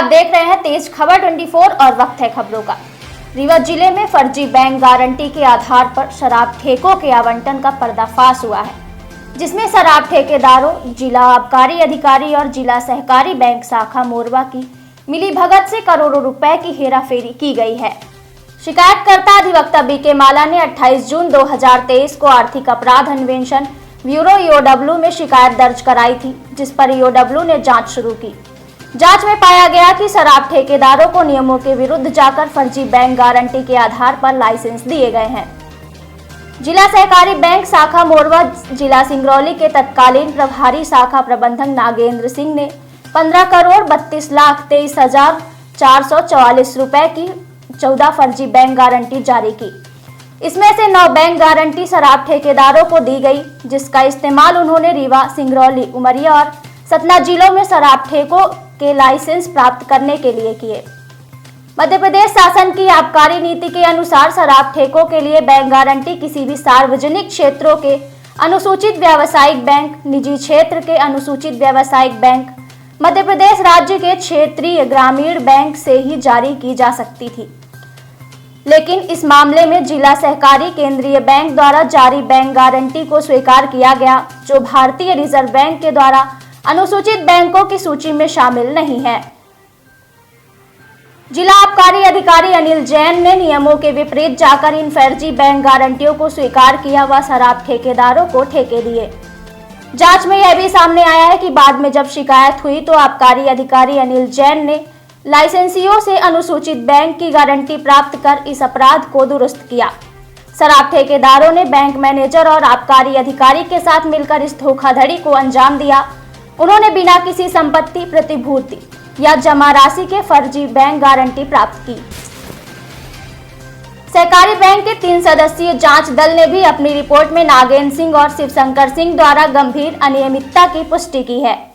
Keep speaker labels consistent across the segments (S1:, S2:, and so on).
S1: आप देख रहे हैं तेज खबर 24 और वक्त है खबरों का। रीवा जिले में फर्जी बैंक गारंटी के आधार पर शराब ठेकों के आवंटन का पर्दाफाश हुआ है, जिसमें शराब ठेकेदारों, जिला आबकारी अधिकारी और जिला सहकारी बैंक शाखा मोरवा की मिलीभगत से करोड़ों रुपए की हेराफेरी की गई है। शिकायतकर्ता अधिवक्ता बीके माला ने 28 जून 2023 को आर्थिक अपराध अन्वेषण ब्यूरो ईओडब्ल्यू में शिकायत दर्ज कराई थी, जिस पर ईओडब्ल्यू ने जांच शुरू की। जांच में पाया गया कि शराब ठेकेदारों को नियमों के विरुद्ध जाकर फर्जी बैंक गारंटी के आधार पर लाइसेंस दिए गए हैं। जिला सहकारी बैंक शाखा मोरवा जिला सिंगरौली के तत्कालीन प्रभारी शाखा प्रबंधक नागेंद्र सिंह ने 15,32,23,444 रुपए की 14 फर्जी बैंक गारंटी जारी की। इसमें से 9 बैंक गारंटी शराब ठेकेदारों को दी गई, जिसका इस्तेमाल उन्होंने रीवा, सिंगरौली, उमरिया और सतना जिलों में शराब ठेकों के लाइसेंस प्राप्त करने के लिए किए। मध्य प्रदेश शासन की आबकारी नीति के अनुसार शराब ठेकों के लिए बैंक गारंटी किसी भी सार्वजनिक क्षेत्रों के अनुसूचित व्यावसायिक बैंक, निजी क्षेत्र के अनुसूचित व्यावसायिक बैंक, मध्य प्रदेश राज्य के क्षेत्रीय ग्रामीण बैंक से ही जारी की जा सकती थी। लेकिन इस मामले में जिला सहकारी केंद्रीय बैंक द्वारा जारी बैंक गारंटी को स्वीकार किया गया, जो भारतीय रिजर्व बैंक के द्वारा अनुसूचित बैंकों की सूची में शामिल नहीं है। जिला आबकारी अधिकारी अनिल जैन ने नियमों के विपरीत जाकर इन फर्जी बैंक गारंटियों को स्वीकार किया व शराब ठेकेदारों को ठेके दिए। जांच में यह भी सामने आया है कि बाद में जब शिकायत हुई तो आबकारी अधिकारी अनिल जैन ने लाइसेंसियों से अनुसूचित बैंक की गारंटी प्राप्त कर इस अपराध को दुरुस्त किया। शराब ठेकेदारों ने बैंक मैनेजर और आबकारी अधिकारी के साथ मिलकर इस धोखाधड़ी को अंजाम दिया। उन्होंने बिना किसी संपत्ति, प्रतिभूति या जमा राशि के फर्जी बैंक गारंटी प्राप्त की। सहकारी बैंक के 3 सदस्यीय जांच दल ने भी अपनी रिपोर्ट में नागेंद्र सिंह और शिवशंकर सिंह द्वारा गंभीर अनियमितता की पुष्टि की है।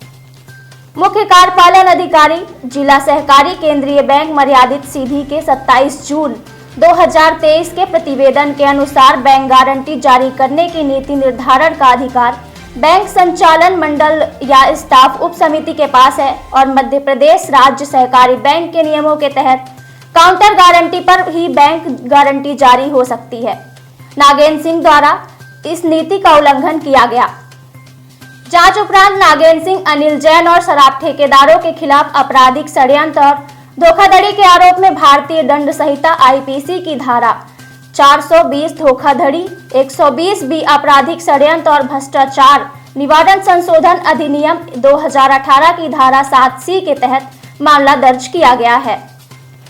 S1: मुख्य कार्यपालन अधिकारी जिला सहकारी केंद्रीय बैंक मर्यादित सीधी के 27 जून 2023 के प्रतिवेदन के अनुसार बैंक गारंटी जारी करने की नीति निर्धारण का अधिकार बैंक संचालन मंडल या स्टाफ उप समिति के पास है और मध्य प्रदेश राज्य सहकारी बैंक के नियमों के तहत काउंटर गारंटी पर ही बैंक गारंटी जारी हो सकती है। नागेंद्र सिंह द्वारा इस नीति का उल्लंघन किया गया। जांच उपरांत नागेंद्र सिंह, अनिल जैन और शराब ठेकेदारों के खिलाफ आपराधिक षड्यंत्र और धोखाधड़ी के आरोप में भारतीय दंड संहिता आईपीसी की धारा 420 धोखाधड़ी, 120 बी आपराधिक षड्यंत्र और भ्रष्टाचार निवारण संशोधन अधिनियम 2018 की धारा 7C के तहत मामला दर्ज किया गया है।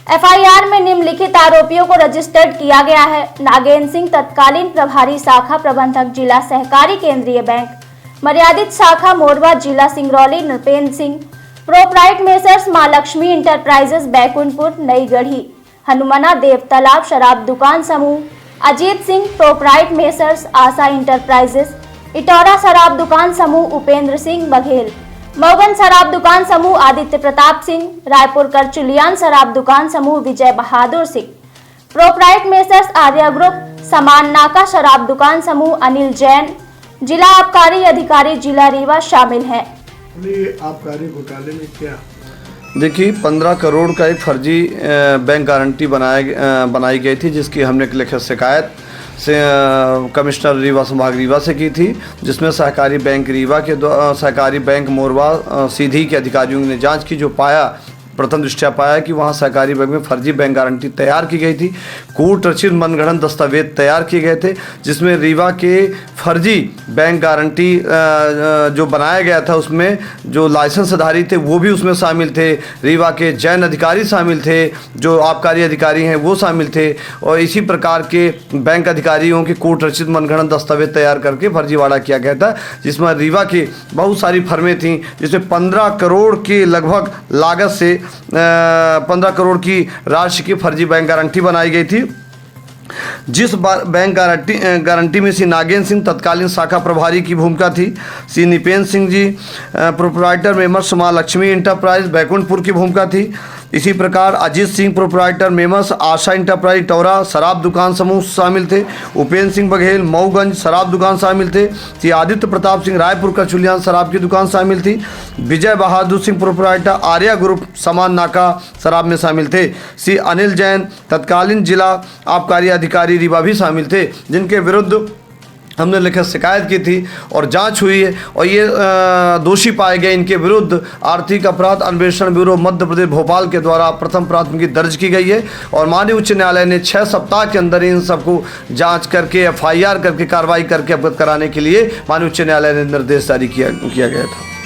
S1: एफआईआर में निम्नलिखित आरोपियों को रजिस्टर्ड किया गया है। नागेंद्र सिंह तत्कालीन प्रभारी शाखा प्रबंधक जिला सहकारी केंद्रीय बैंक मर्यादित शाखा मोरवा जिला सिंगरौली, नृपेंद्र सिंह प्रोप्राइट मेसर्स मां लक्ष्मी इंटरप्राइजेस बैकुंठपुर नई गढ़ी, हनुमना देव तालाब शराब दुकान समूह, अजीत सिंह प्रोप्राइट मेसर्स आशा इंटरप्राइजेस, इटौरा शराब दुकान समूह उपेंद्र सिंह बघेल, मौगन शराब दुकान समूह आदित्य प्रताप सिंह, रायपुर करचुलियान शराब दुकान समूह विजय बहादुर सिंह, प्रोप्राइट मेसर्स आर्या ग्रुप, समान नाका शराब दुकान समूह अनिल जैन, जिला आबकारी अधिकारी जिला रीवा शामिल हैं।
S2: आबकारी घोटाले में क्या
S3: देखिए 15 करोड़ का एक फर्जी बैंक गारंटी बनाई गई थी, जिसकी हमने लिखित शिकायत से कमिश्नर रीवा संभाग रीवा से की थी, जिसमें सहकारी बैंक रीवा के सहकारी बैंक मोरवा सीधी के अधिकारियों ने जांच की, जो प्रथम दृष्टया पाया कि वहाँ सहकारी बैंक में फर्जी बैंक गारंटी तैयार की गई थी। कोर्ट रचित मनगढ़ंत दस्तावेज तैयार किए गए थे, जिसमें रीवा के फर्जी बैंक गारंटी जो बनाया गया था उसमें जो लाइसेंसधारी थे वो भी उसमें शामिल थे, रीवा के जैन अधिकारी शामिल थे, जो आबकारी अधिकारी हैं वो शामिल थे, और इसी प्रकार के बैंक अधिकारियों के कोर्ट रचित मनगढ़ंत दस्तावेज तैयार करके फर्जीवाड़ा किया गया था, जिसमें रीवा की बहुत सारी फर्में थीं, जिसमें 15 करोड़ के लगभग लागत से 15 करोड़ की राशि की फर्जी बैंक गारंटी बनाई गई थी। जिस बैंक गारंटी में श्री नागेंद्र सिंह तत्कालीन शाखा प्रभारी की भूमिका थी, श्री निपेंद्र सिंह जी प्रोप्राइटर मेंबर मां लक्ष्मी इंटरप्राइज बैकुंठपुर की भूमिका थी, इसी प्रकार अजीत सिंह प्रोप्राइटर मेमस, आशा इंटरप्राइज टोरा शराब दुकान समूह शामिल थे। उपेंद्र सिंह बघेल मऊगंज शराब दुकान शामिल थे। श्री आदित्य प्रताप सिंह रायपुर कचुलियान शराब की दुकान शामिल थी। विजय बहादुर सिंह प्रोप्राइटर आर्या ग्रुप समान नाका शराब में शामिल थे। श्री अनिल जैन तत्कालीन जिला आबकारी अधिकारी रीवा भी शामिल थे, जिनके विरुद्ध हमने लिखित शिकायत की थी और जांच हुई है और ये दोषी पाए गए। इनके विरुद्ध आर्थिक अपराध अन्वेषण ब्यूरो मध्य प्रदेश भोपाल के द्वारा प्रथम प्राथमिकी दर्ज की गई है और माननीय उच्च न्यायालय ने 6 सप्ताह के अंदर इन सबको जांच करके FIR करके कार्रवाई करके अवगत कराने के लिए माननीय उच्च न्यायालय ने निर्देश जारी किया गया था।